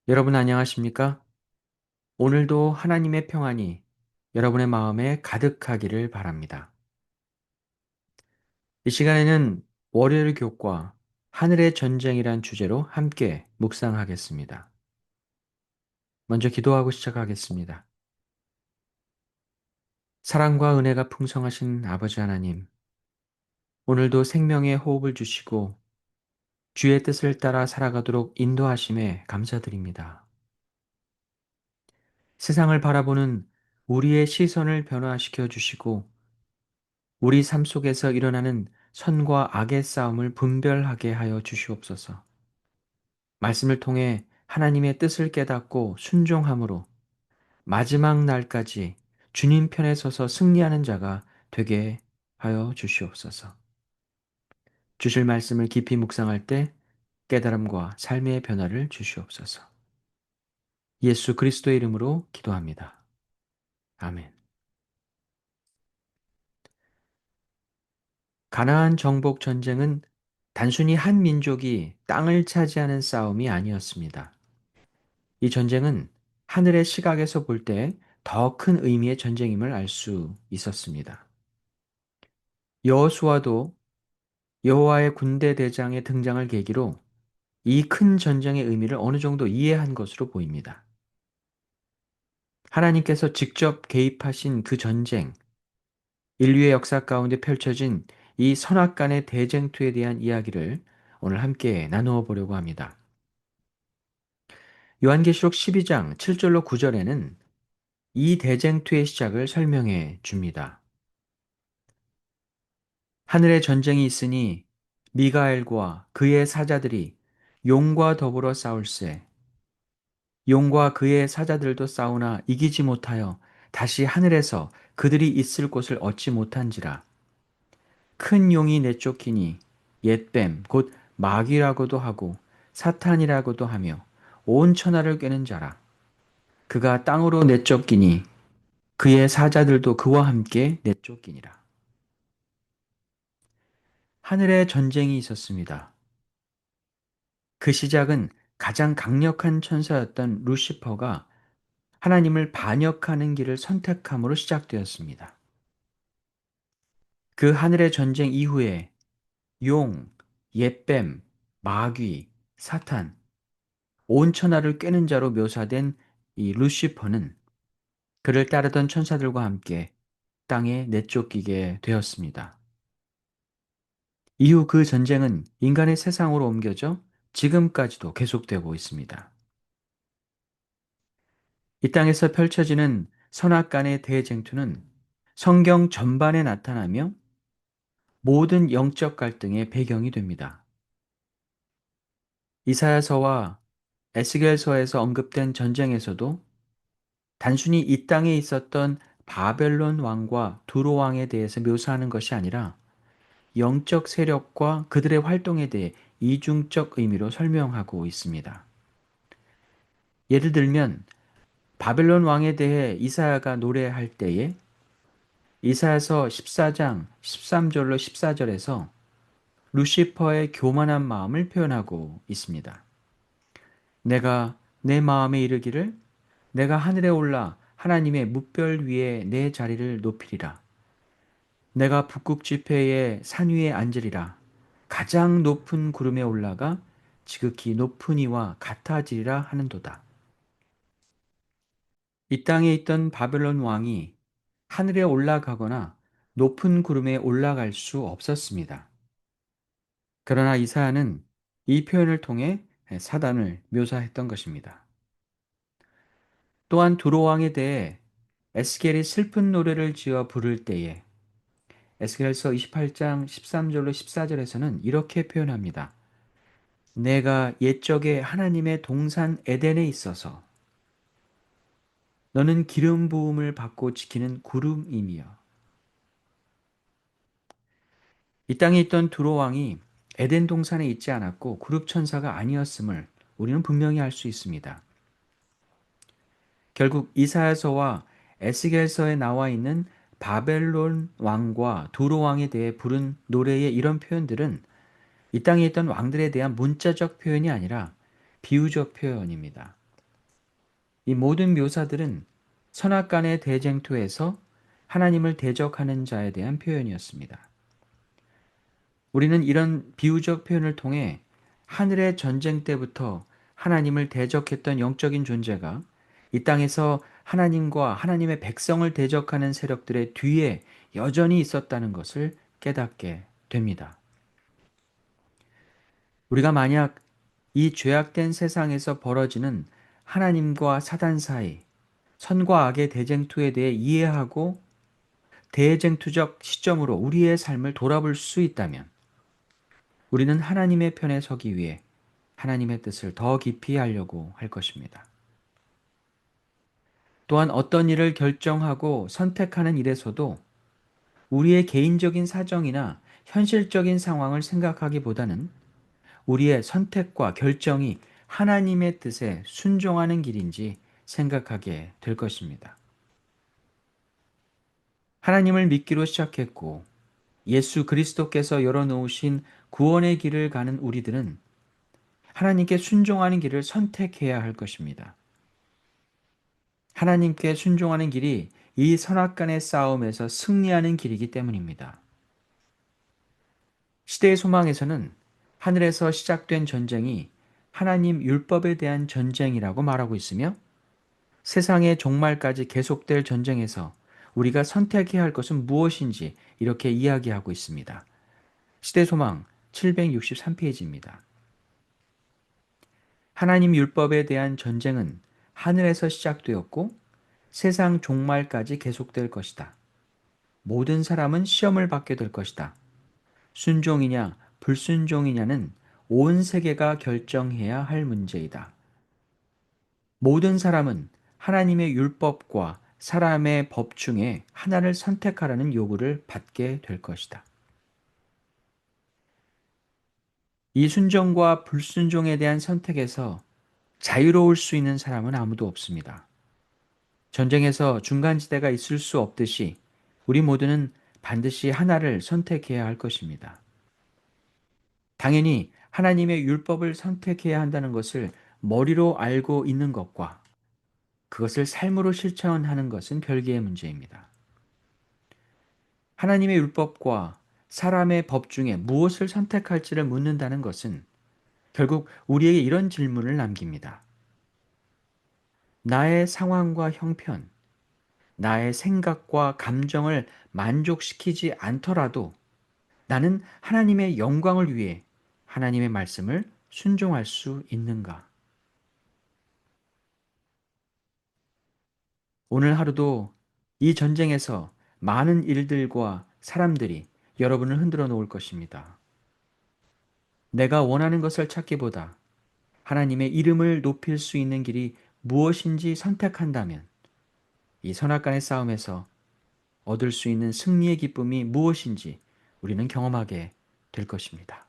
여러분 안녕하십니까? 오늘도 하나님의 평안이 여러분의 마음에 가득하기를 바랍니다. 이 시간에는 월요일 교과 하늘의 전쟁이란 주제로 함께 묵상하겠습니다. 먼저 기도하고 시작하겠습니다. 사랑과 은혜가 풍성하신 아버지 하나님, 오늘도 생명의 호흡을 주시고 주의 뜻을 따라 살아가도록 인도하심에 감사드립니다. 세상을 바라보는 우리의 시선을 변화시켜 주시고 우리 삶 속에서 일어나는 선과 악의 싸움을 분별하게 하여 주시옵소서. 말씀을 통해 하나님의 뜻을 깨닫고 순종함으로 마지막 날까지 주님 편에 서서 승리하는 자가 되게 하여 주시옵소서. 주실 말씀을 깊이 묵상할 때 깨달음과 삶의 변화를 주시옵소서. 예수 그리스도의 이름으로 기도합니다. 아멘. 가나안 정복 전쟁은 단순히 한 민족이 땅을 차지하는 싸움이 아니었습니다. 이 전쟁은 하늘의 시각에서 볼 때 더 큰 의미의 전쟁임을 알 수 있었습니다. 여호수아도 여호와의 군대 대장의 등장을 계기로 이 큰 전쟁의 의미를 어느 정도 이해한 것으로 보입니다. 하나님께서 직접 개입하신 그 전쟁, 인류의 역사 가운데 펼쳐진 이 선악간의 대쟁투에 대한 이야기를 오늘 함께 나누어 보려고 합니다. 요한계시록 12장 7절로 9절에는 이 대쟁투의 시작을 설명해 줍니다. 하늘의 전쟁이 있으니 미가엘과 그의 사자들이 용과 더불어 싸울세. 용과 그의 사자들도 싸우나 이기지 못하여 다시 하늘에서 그들이 있을 곳을 얻지 못한지라. 큰 용이 내쫓기니 옛뱀 곧 마귀라고도 하고 사탄이라고도 하며 온 천하를 꿰는 자라. 그가 땅으로 내쫓기니 그의 사자들도 그와 함께 내쫓기니라. 하늘에 전쟁이 있었습니다. 그 시작은 가장 강력한 천사였던 루시퍼가 하나님을 반역하는 길을 선택함으로 시작되었습니다. 그 하늘의 전쟁 이후에 용, 옛뱀, 마귀, 사탄, 온 천하를 꿰는 자로 묘사된 이 루시퍼는 그를 따르던 천사들과 함께 땅에 내쫓기게 되었습니다. 이후 그 전쟁은 인간의 세상으로 옮겨져 지금까지도 계속되고 있습니다. 이 땅에서 펼쳐지는 선악간의 대쟁투는 성경 전반에 나타나며 모든 영적 갈등의 배경이 됩니다. 이사야서와 에스겔서에서 언급된 전쟁에서도 단순히 이 땅에 있었던 바벨론 왕과 두로 왕에 대해서 묘사하는 것이 아니라 영적 세력과 그들의 활동에 대해 이중적 의미로 설명하고 있습니다. 예를 들면 바벨론 왕에 대해 이사야가 노래할 때에 이사야서 14장 13절로 14절에서 루시퍼의 교만한 마음을 표현하고 있습니다. 내가 내 마음에 이르기를 내가 하늘에 올라 하나님의 뭇별 위에 내 자리를 높이리라. 내가 북극 지폐의 산 위에 앉으리라. 가장 높은 구름에 올라가 지극히 높은 이와 같아지리라 하는도다. 이 땅에 있던 바벨론 왕이 하늘에 올라가거나 높은 구름에 올라갈 수 없었습니다. 그러나 이사야는 이 표현을 통해 사단을 묘사했던 것입니다. 또한 두로 왕에 대해 에스겔이 슬픈 노래를 지어 부를 때에 에스겔서 28장 13절로 14절에서는 이렇게 표현합니다. 내가 옛적에 하나님의 동산 에덴에 있어서 너는 기름 부음을 받고 지키는 구름이며 이 땅에 있던 두로 왕이 에덴 동산에 있지 않았고 구름 천사가 아니었음을 우리는 분명히 알 수 있습니다. 결국 이사야서와 에스겔서에 나와 있는 바벨론 왕과 두로 왕에 대해 부른 노래의 이런 표현들은 이 땅에 있던 왕들에 대한 문자적 표현이 아니라 비유적 표현입니다. 이 모든 묘사들은 선악간의 대쟁투에서 하나님을 대적하는 자에 대한 표현이었습니다. 우리는 이런 비유적 표현을 통해 하늘의 전쟁 때부터 하나님을 대적했던 영적인 존재가 이 땅에서 하나님과 하나님의 백성을 대적하는 세력들의 뒤에 여전히 있었다는 것을 깨닫게 됩니다. 우리가 만약 이 죄악된 세상에서 벌어지는 하나님과 사단 사이, 선과 악의 대쟁투에 대해 이해하고 대쟁투적 시점으로 우리의 삶을 돌아볼 수 있다면 우리는 하나님의 편에 서기 위해 하나님의 뜻을 더 깊이 알려고 할 것입니다. 또한 어떤 일을 결정하고 선택하는 일에서도 우리의 개인적인 사정이나 현실적인 상황을 생각하기보다는 우리의 선택과 결정이 하나님의 뜻에 순종하는 길인지 생각하게 될 것입니다. 하나님을 믿기로 시작했고 예수 그리스도께서 열어놓으신 구원의 길을 가는 우리들은 하나님께 순종하는 길을 선택해야 할 것입니다. 하나님께 순종하는 길이 이 선악간의 싸움에서 승리하는 길이기 때문입니다. 시대의 소망에서는 하늘에서 시작된 전쟁이 하나님 율법에 대한 전쟁이라고 말하고 있으며 세상의 종말까지 계속될 전쟁에서 우리가 선택해야 할 것은 무엇인지 이렇게 이야기하고 있습니다. 시대소망 763페이지입니다. 하나님 율법에 대한 전쟁은 하늘에서 시작되었고 세상 종말까지 계속될 것이다. 모든 사람은 시험을 받게 될 것이다. 순종이냐 불순종이냐는 온 세계가 결정해야 할 문제이다. 모든 사람은 하나님의 율법과 사람의 법 중에 하나를 선택하라는 요구를 받게 될 것이다. 이 순종과 불순종에 대한 선택에서 자유로울 수 있는 사람은 아무도 없습니다. 전쟁에서 중간지대가 있을 수 없듯이 우리 모두는 반드시 하나를 선택해야 할 것입니다. 당연히 하나님의 율법을 선택해야 한다는 것을 머리로 알고 있는 것과 그것을 삶으로 실천하는 것은 별개의 문제입니다. 하나님의 율법과 사람의 법 중에 무엇을 선택할지를 묻는다는 것은 결국 우리에게 이런 질문을 남깁니다. 나의 상황과 형편, 나의 생각과 감정을 만족시키지 않더라도 나는 하나님의 영광을 위해 하나님의 말씀을 순종할 수 있는가? 오늘 하루도 이 전쟁에서 많은 일들과 사람들이 여러분을 흔들어 놓을 것입니다. 내가 원하는 것을 찾기보다 하나님의 이름을 높일 수 있는 길이 무엇인지 선택한다면 이 선악간의 싸움에서 얻을 수 있는 승리의 기쁨이 무엇인지 우리는 경험하게 될 것입니다.